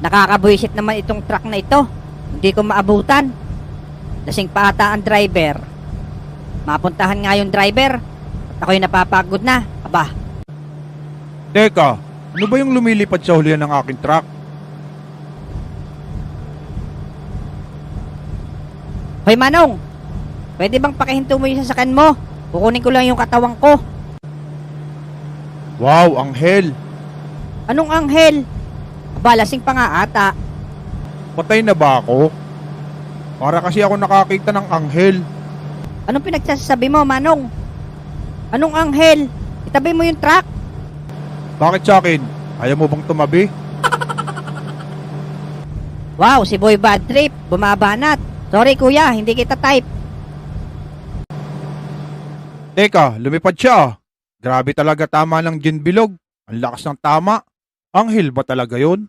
Nakakabuisit naman itong truck na ito. Hindi ko maabutan. Lasing pa ata ang driver. Mapuntahan nga yung driver at ako'y napapagod na. Aba, Teka, ano ba yung lumilipad sa hulihan ng aking truck? hoy Manong, pwede bang pakihinto mo yung sasakyan mo? Kukunin ko lang yung katawang ko. Wow, anghel! Anong anghel? Aba, lasing pa nga ata. Patay na ba ako? Para kasi ako nakakita ng anghel. Anong pinagsasabi mo, Manong? Anong anghel? Itabi mo yung truck. Bakit sa akin? Ayaw mo bang tumabi? Wow, si Boy Bad Trip, bumabanat. Sorry kuya, hindi kita type. Teka, lumipad siya. Grabe talaga, tama ng gin bilog. Ang lakas ng tama. Anghel ba talaga yun?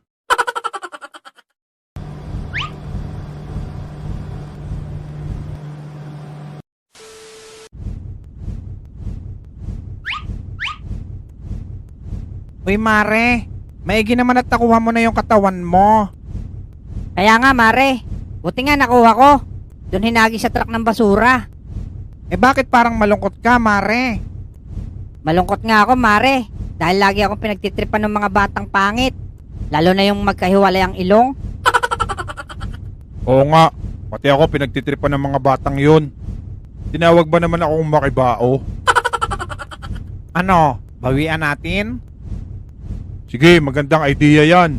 Uy Mare, maigi naman at nakuha mo na yung katawan mo. Kaya nga Mare, buti nga nakuha ko. Doon hinagi sa truck ng basura. Eh bakit parang malungkot ka, Mare? Malungkot nga ako Mare, dahil lagi akong pinagtitripan ng mga batang pangit. Lalo na yung magkahiwalay ang ilong. Oo nga, pati ako pinagtitripan ng mga batang yun. Tinawag ba naman akong makibao? Ano, bawian natin? Sige, magandang idea yan.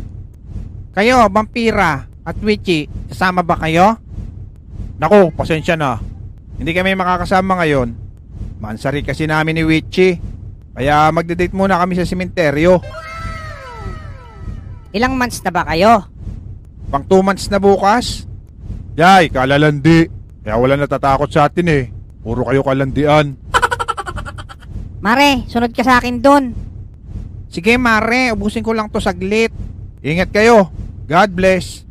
Kayo, Vampira at Witchy, kasama ba kayo? Nako, pasensya na. Hindi kami makakasama ngayon. Mansari kasi namin ni Witchy. Kaya magde-date muna kami sa sementeryo. Ilang months na ba kayo? Pang 2 months na bukas. Yay, kalalandi. Kaya wala natatakot sa atin eh. Puro kayo kalandian. Mare, sunod ka sa akin doon. Sige Mare, ubusin ko lang to saglit. Ingat kayo. God bless.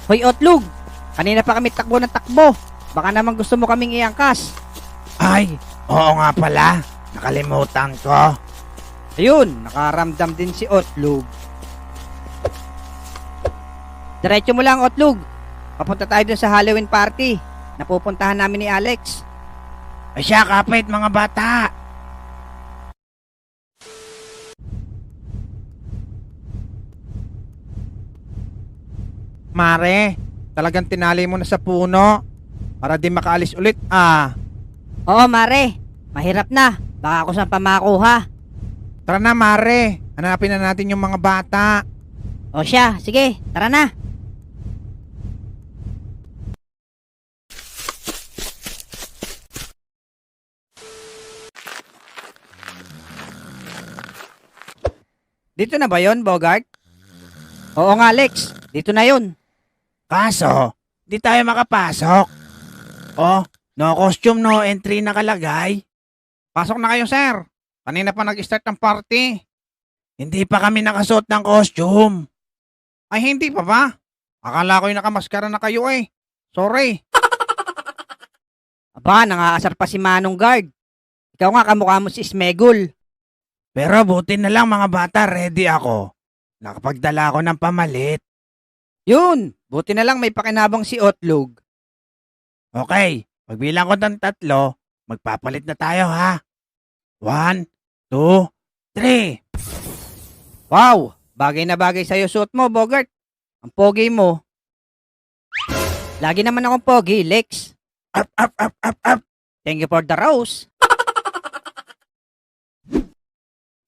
Hoy Otlug, kanina pa kami takbo ng takbo. Baka naman gusto mo kaming iangkas. Ay, oo nga pala. Nakalimutan ko. Ayun, nakaramdam din si Otlug. Diretso mo lang Otlug. Papunta tayo dun sa Halloween party. Napupuntahan namin ni Alex. Ay siya, kapit mga bata. Mare, talagang tinali mo na sa puno. Para di makaalis ulit Oo Mare, mahirap na. Baka ako saan pa makuha. Tara na Mare, hanapin na natin yung mga bata. O siya, sige, tara na. Dito na ba yon, Bogart? Oo nga, Alex. Dito na yon. Kaso, di tayo makapasok. Oh, no costume, no entry nakalagay. Pasok na kayo sir. Kanina pa nag-start ng party. Hindi pa kami nakasuot ng costume. Ay hindi pa ba? Akala ko yung nakamaskara na kayo eh. Sorry. Aba, nangaasar pa si Manong Guard. Ikaw nga, kamukha mo si Smegul. Pero buti na lang mga bata, ready ako. Nakapagdala ako ng pamalit. Yun, buti na lang may pakinabang si Otlug. Okay, pagbilang ko ng 3, magpapalit na tayo ha. 1, 2, 3. Wow, bagay na bagay sa'yo suot mo, Bogart. Ang pogi mo. Lagi naman akong pogi, Lex. Up, up, up, up, up. Thank you for the rose.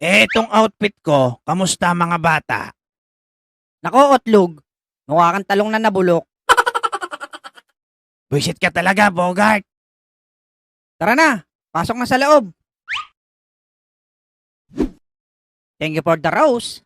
Itong outfit ko, kamusta mga bata? Nako, Otlug. Mukha kang talong na nabulok. Buisit ka talaga, Bogart. Tara na, pasok na sa loob. Thank you for the rose.